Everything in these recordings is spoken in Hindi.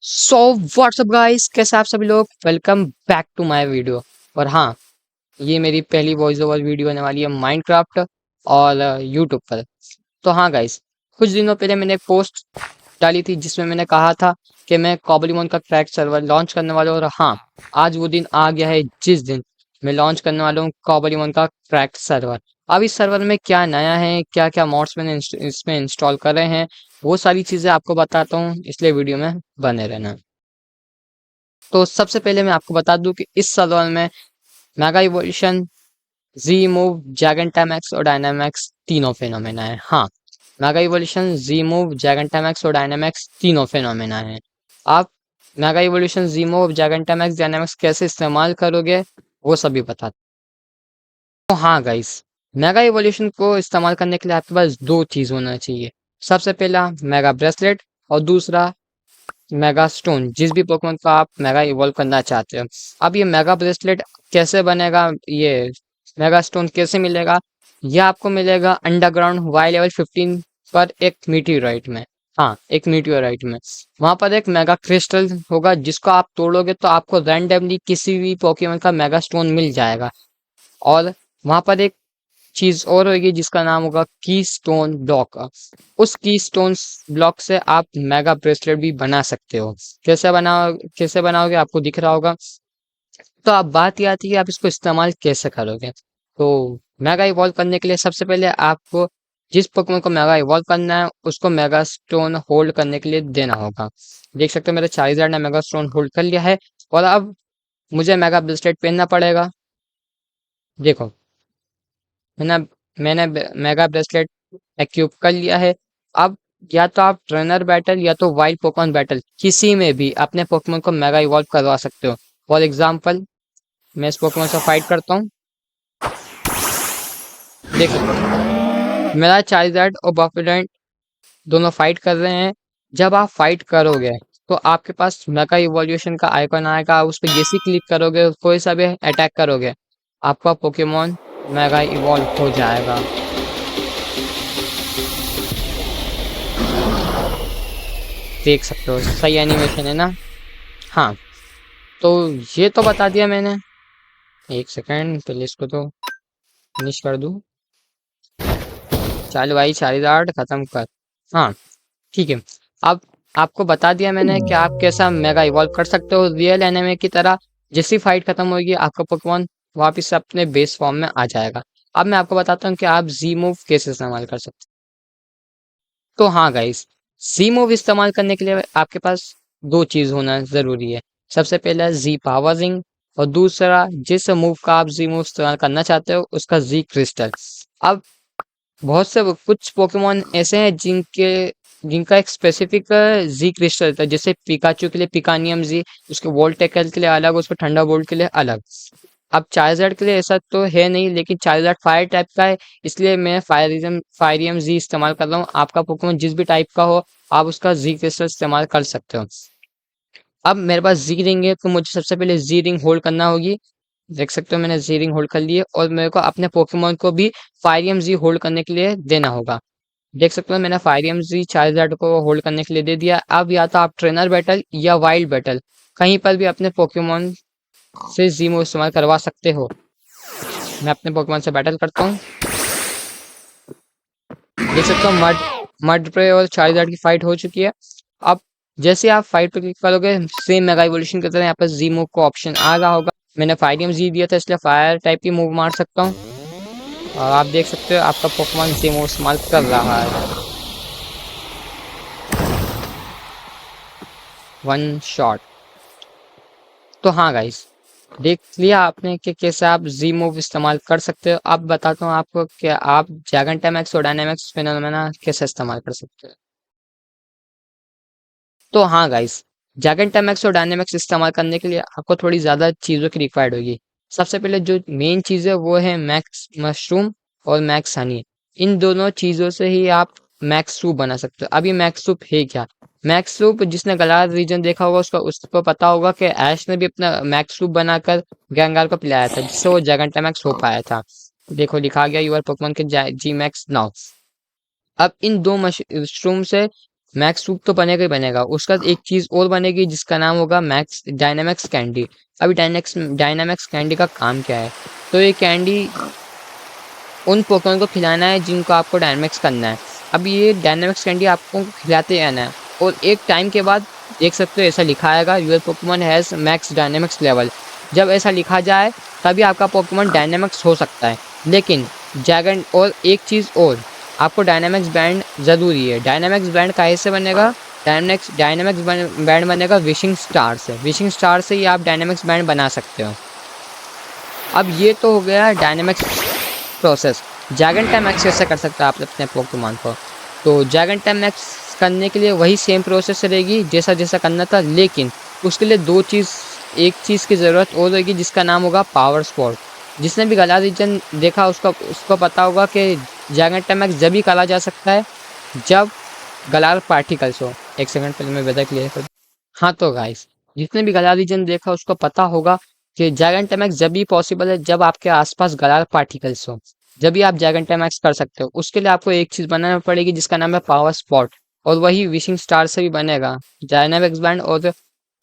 सो व्हाट्सअप गाइस, कैसे आप सभी लोग। Welcome back to my video. और हाँ, ये मेरी पहली वॉइस ओवर वीडियो होने वाली है माइनक्राफ्ट और यूट्यूब पर। तो हाँ गाइस, कुछ दिनों पहले मैंने एक पोस्ट डाली थी जिसमें मैंने कहा था कि मैं कॉबलीमोन का क्रैक सर्वर लॉन्च करने वाला हूँ। और हाँ, आज वो दिन आ गया है जिस दिन मैं लॉन्च करने वाला हूँ कॉबलीमोन का क्रैक सर्वर। अब इस सर्वर में क्या नया है, क्या क्या मॉड्स मैंने इसमें इंस्टॉल करे हैं, वो सारी चीज़ें आपको बताता हूँ, इसलिए वीडियो में बने रहना। तो सबसे पहले मैं आपको बता दूं कि इस सर्वर में मेगा इवोल्यूशन, जी मूव, जैगेंटामैक्स और डायनामैक्स तीनों फेनोमेना है। हाँ, मेगा इवोल्यूशन, जी मूव, जैगेंटामैक्स और डायनामैक्स तीनों फेनोमेना है। आप मेगा इवोल्यूशन, जी मूव, जैगेंटामैक्स, डायनामैक्स कैसे इस्तेमाल करोगे वो सभी बता। तो हाँ गाइस, मेगा इवोल्यूशन को इस्तेमाल करने के लिए आपके पास दो चीज़ होना चाहिए। सबसे पहला मेगा ब्रेसलेट और दूसरा मेगा स्टोन, जिस भी पोकेमोन का आप मेगा इवॉल्व करना चाहते हो। अब ये मेगा ब्रेसलेट कैसे बनेगा, ये मेगा स्टोन कैसे मिलेगा, यह आपको मिलेगा अंडरग्राउंड वाई लेवल 15 पर एक मीटियोराइट में। हाँ, एक मीटियोराइट में वहां पर एक मेगा क्रिस्टल होगा जिसको आप तोड़ोगे तो आपको रैंडमली किसी भी पोकेमोन का मेगा स्टोन मिल जाएगा। और वहां पर एक चीज और होगी जिसका नाम होगा की स्टोन ब्लॉक। उस की स्टोन ब्लॉक से आप मेगा ब्रेसलेट भी बना सकते हो। कैसे बनाओगे आपको दिख रहा होगा। तो अब बात ये आती है आप इसको इस्तेमाल कैसे करोगे। तो मेगा इवॉल्व करने के लिए सबसे पहले आपको जिस पोकेमोन को मेगा इवॉल्व करना है उसको मेगा स्टोन होल्ड करने के लिए देना होगा। देख सकते हो मेरे चार्जर ने मेगा स्टोन होल्ड कर लिया है। और अब मुझे मेगा ब्रेसलेट पहनना पड़ेगा। देखो, मैंने मैंने मेगा ब्रेसलेट एक्यूब कर लिया है। अब या तो आप ट्रेनर बैटल या तो वाइल्ड पोकेमॉन बैटल किसी में भी अपने पोकेमॉन को मेगा इवॉल्व करवा सकते हो। फॉर एग्जांपल, मैं इस पोकेमॉन से फाइट करता हूँ। देख सकते हो मेरा चार्जर्ड और बफेडेंट दोनों फाइट कर रहे हैं। जब आप फाइट करोगे तो आपके पास मेगा इवोल्यूशन का आइकन आएगा। आप उस पर जैसे क्लिक करोगे, कोई सा भी अटैक करोगे, आपका पोकेमॉन मेगा इवॉल्व हो जाएगा। देख सकते हो सही एनिमेशन है ना। हाँ, तो ये तो बता दिया मैंने। एक सेकंड पहले इसको तो फिनिश कर दूं। चल भाई, चार्जर खत्म कर। हाँ, ठीक है। अब आपको बता दिया मैंने कि आप कैसा मेगा इवॉल्व कर सकते हो रियल एनिमे की तरह। जैसी फाइट खत्म होगी आपका पोकेमॉन वापस से अपने बेस फॉर्म में आ जाएगा। अब मैं आपको बताता हूँ कि आप जी मूव कैसे इस्तेमाल कर सकते हो। तो हाँ गाइस, जी मूव इस्तेमाल करने के लिए आपके पास दो चीज होना जरूरी है। सबसे पहला जी पावर रिंग और दूसरा जिस मूव का आप जी मूव इस्तेमाल करना चाहते हो उसका जी क्रिस्टल। अब बहुत से कुछ पोकेमोन ऐसे हैं जिनका एक स्पेसिफिक जी क्रिस्टल होता है। जैसे पिकाचू के लिए पिकानियम जी, उसके वोल्ट टैकल के लिए अलग, उसके थंडर बोल्ट के लिए अलग। अब चार्जर्ड के लिए ऐसा तो है नहीं, लेकिन चार्जर्ड फायर टाइप का है, इसलिए मैं फायरियम जी इस्तेमाल कर रहा हूँ। आपका पोकेमोन जिस भी टाइप का हो आप उसका जी क्रिस्टल इस्तेमाल कर सकते हो। अब मेरे पास जी रिंग है तो मुझे सबसे पहले जी रिंग होल्ड करना होगी। देख सकते हो मैंने जी रिंग होल्ड कर ली है और मेरे को अपने पोकेमोन को भी फायरियम जी होल्ड करने के लिए देना होगा। देख सकते हो मैंने फायरियम जी चार्जर्ड को होल्ड करने के लिए दे दिया। अब या तो आप ट्रेनर बैटल या वाइल्ड बैटल कहीं पर भी अपने पोकेमोन से जी मूव इस्तेमाल करवा सकते हो। मैं अपने पोकेमोन से बैटल करता हूँ। देख सकते हो मड मड पे और चार्जर्ड की फाइट हो चुकी है। अब जैसे आप फाइट पे क्लिक करोगे सेम मेगा इवोल्यूशन की तरह यहाँ पर जी मूव का ऑप्शन आ रहा होगा। मैंने फायरियम जी दिया था इसलिए फायर टाइप की मूव मार सकता हूँ। और आप देख सकते हो आपका पोकेमोन जी मूव इस्तेमाल कर रहा है। One shot. तो हाँ गाइस, देख लिया आपने कि कैसे आप जी मूव इस्तेमाल कर सकते हो। अब बताता हूँ आपको कि आप जैगेंटामैक्स और डायनामिक्स फिनोमेना कैसे इस्तेमाल कर सकते हो। तो हाँ गाइस, जैगेंटामैक्स और डायनामिक्स इस्तेमाल करने के लिए आपको थोड़ी ज़्यादा चीज़ों की रिक्वायर्ड होगी। सबसे पहले जो मेन चीज़ है वो है मैक्स मशरूम और मैक्स हनी। इन दोनों चीज़ों से ही आप मैक्स सूप बना सकते हो। अब ये मैक्स सूप है क्या? मैक्स सूप जिसने गलार रीजन देखा होगा उसको पता होगा कि ऐश ने भी अपना मैक्स सूप बनाकर गैंगार को पिलाया था जिससे वो जैगेंटामैक्स हो पाया था। देखो लिखा गया यूर पोकेमॉन के जी मैक्स नाउ। अब इन दो मशरूम से मैक्स सूप तो बनेगा ही बनेगा, उसका एक चीज़ और बनेगी जिसका नाम होगा मैक्स डायनामिक्स कैंडी। अभी डायनामिक्स कैंडी का काम क्या है? तो ये कैंडी उन पोकेमॉन को खिलाना है जिनको आपको डायनामिक्स करना है। अब ये डायनामिक्स कैंडी आपको खिलाते रहना है और एक टाइम के बाद देख सकते हो ऐसा लिखा आएगा, your Pokemon has max dynamics level. जब ऐसा लिखा जाए तभी आपका पोकेमॉन डायनामिक्स हो सकता है। लेकिन ड्रैगन और एक चीज़ और, आपको डायनामिक्स बैंड ज़रूरी है। डायनामिक्स बैंड काहे से बनेगा? डायनामिक्स बैंड बनेगा विशिंग स्टार से। विशिंग स्टार से ही आप डायनामिक्स बैंड बना सकते हो। अब ये तो हो गया dynamics process. Dragon time x कैसे कर सकते हैं आप अपने पोकेमॉन को? तो ड्रैगन टाइम एक्स करने के लिए वही सेम प्रोसेस रहेगी जैसा जैसा करना था, लेकिन उसके लिए एक चीज़ की ज़रूरत और होगी जिसका नाम होगा पावर स्पॉट। जिसने भी गला रीजन देखा उसको पता होगा कि ड्रैगन टाइम एक्स जब ही करा जा सकता है जब गलार पार्टिकल्स हो। एक सेकंड पहले मैं वेदर क्लियर कर। हाँ तो गाइस, जिसने भी गलार रीजन देखा उसको पता होगा कि ड्रैगन टाइम एक्स जब भी पॉसिबल है जब आपके आसपास गलार पार्टिकल्स हो, जब भी आप ड्रैगन टाइम एक्स कर सकते हो। उसके लिए आपको एक चीज़ बनाना पड़ेगी जिसका नाम है पावर स्पॉट, और वही विशिंग स्टार से भी बनेगा। डायनामिक्स बैंड और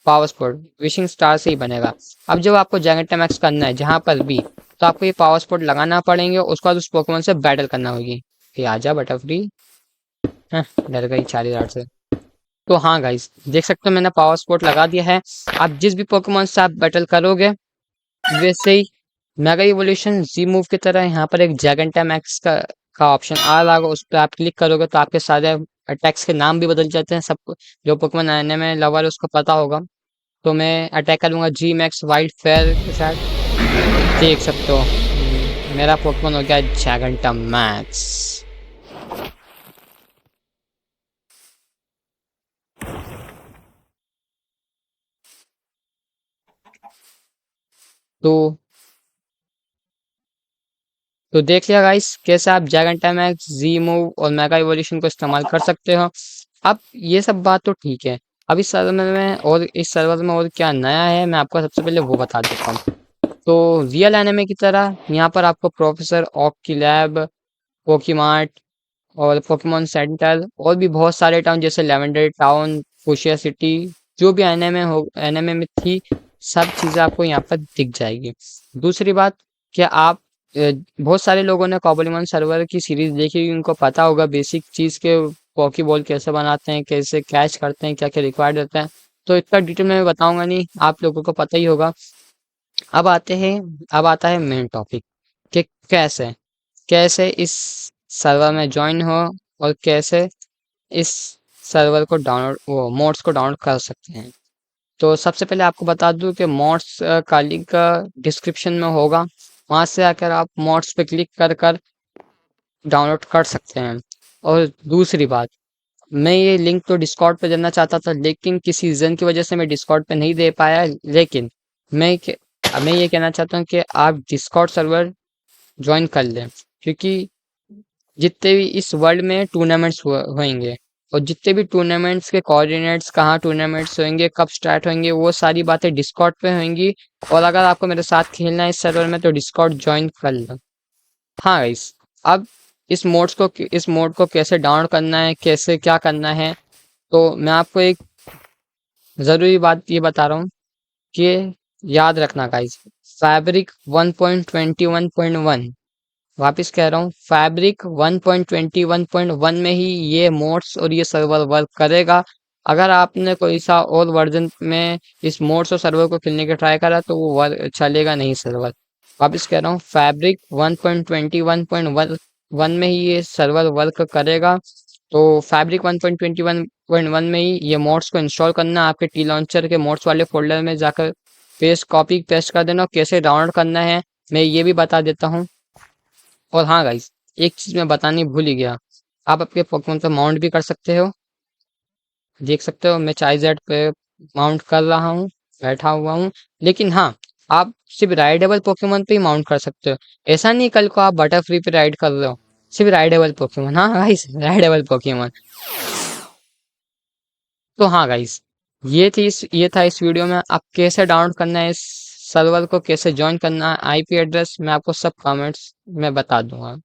पावर स्पॉट विशिंग स्टार से ही बनेगा। अब जब आपको ड्रैगन टाइम एक्स करना है जहाँ पर भी, तो आपको ये पावर स्पॉट लगाना पड़ेंगे। उसके बाद उस पोकेमॉन से बैटल करना होगी। ये आजा बटरफ्री, डर गई 40,000 से। तो हाँ गाइस, देख सकते हो मैंने पावर स्पॉट लगा दिया है। आप जिस भी पोकेमॉन से आप बैटल करोगे वैसे ही मेगा इवोल्यूशन जी मूव की तरह यहाँ पर एक ड्रैगन टाइम एक्स का ऑप्शन आ रहा होगा, उस पर आप क्लिक करोगे तो आपके सारे अटैक्स के नाम भी बदल जाते हैं। सबको जो पोकेमॉन आने में लवर है उसको पता होगा। तो मैं अटैक करूंगा जी मैक्स वाइल्ड फेयर के साथ। देख सकते हो मेरा पोकेमॉन हो गया ड्रैगन टाइम मैक्स। तो देख लिया गाइस कैसे आप ड्रैगन टाइम एक्स, जी मूव और मेगा इवोल्यूशन को इस्तेमाल कर सकते हो। अब ये सब बात तो ठीक है। अब इस सर्वर में और क्या नया है मैं आपको सबसे पहले वो बता देता हूँ। तो रियल एनिमे की तरह यहाँ पर आपको प्रोफेसर ऑक की लैब, पोकीमार्ट और पोकेमॉन सेंटर और भी बहुत सारे टाउन जैसे लेवेंडर टाउन, फुशिया सिटी, जो भी एनिमे में थी, सब चीज़ें आपको यहाँ पर दिख जाएगी। दूसरी बात, क्या आप बहुत सारे लोगों ने कॉबलीमॉन सर्वर की सीरीज देखी होगी, उनको पता होगा बेसिक चीज़ के पॉकीबॉल कैसे बनाते हैं, कैसे कैच करते हैं, क्या क्या रिक्वायर्ड रहता है। तो इतना डिटेल में बताऊंगा नहीं, आप लोगों को पता ही होगा। अब आते हैं अब आता है मेन टॉपिक कि कैसे कैसे इस सर्वर में ज्वाइन हो और कैसे इस सर्वर को डाउनलोड वो मोड्स को डाउनलोड कर सकते हैं। तो सबसे पहले आपको बता दूं कि मोड्स का लिंक डिस्क्रिप्शन में होगा, वहां से आकर आप मोड्स पे क्लिक कर कर डाउनलोड कर सकते हैं। और दूसरी बात, मैं ये लिंक तो डिस्कॉर्ड पे देना चाहता था लेकिन किसी रीज़न की वजह से मैं डिस्कॉर्ड पे नहीं दे पाया। लेकिन मैं ये कहना चाहता हूँ कि आप डिस्कॉर्ड सर्वर ज्वाइन कर लें, क्योंकि जितने भी इस वर्ल्ड में टूर्नामेंट्स होंगे और जितने भी टूर्नामेंट्स के कोऑर्डिनेट्स, कहाँ टूर्नामेंट्स होंगे, कब स्टार्ट होंगे, वो सारी बातें डिस्कॉर्ड पे होंगी। और अगर आपको मेरे साथ खेलना है इस सर्वर में तो डिस्कॉर्ड ज्वाइन कर लो। हाँ गाइस, अब इस मोड को कैसे डाउनलोड करना है, कैसे क्या करना है, तो मैं आपको एक ज़रूरी बात ये बता रहा हूँ कि याद रखना गाइस, फैब्रिक 1.21.1, वापस कह रहा हूँ, फैब्रिक 1.21.1 में ही ये मोड्स और ये सर्वर वर्क करेगा। अगर आपने कोई सा और वर्जन में इस मोड्स और सर्वर को खेलने का ट्राई करा तो वो वर्क चलेगा नहीं सर्वर। वापस कह रहा हूँ, फैब्रिक 1.21.1 में ही ये सर्वर वर्क करेगा। तो फैब्रिक 1.21.1 में ही ये मोड्स को इंस्टॉल करना, आपके टी लॉन्चर के मोड्स वाले फोल्डर में जाकर कॉपी पेस्ट कर देना। कैसे डाउनलोड करना है मैं ये भी बता देता हूँ। और हाँ गाइस, एक चीज़ मैं बतानी भूल ही गया, आप अपने पोकेमॉन पे माउंट भी कर सकते हो। देख सकते हो मैं चाइजेड पे माउंट कर रहा हूँ, बैठा हुआ हूँ। लेकिन हाँ, आप सिर्फ राइडेबल पोकेमॉन पे ही माउंट कर सकते हो। ऐसा नहीं कल को आप बटर फ्री पे राइड कर रहे हो, सिर्फ राइडेबल पोकेमॉन। हाँ गाइस, राइडेबल पोकेमॉन। तो हाँ गाइस, ये था इस वीडियो में। आप कैसे डाउनलोड करना है इस सर्वर को, कैसे ज्वाइन करना है, आईपी एड्रेस मैं आपको सब कमेंट्स में बता दूंगा।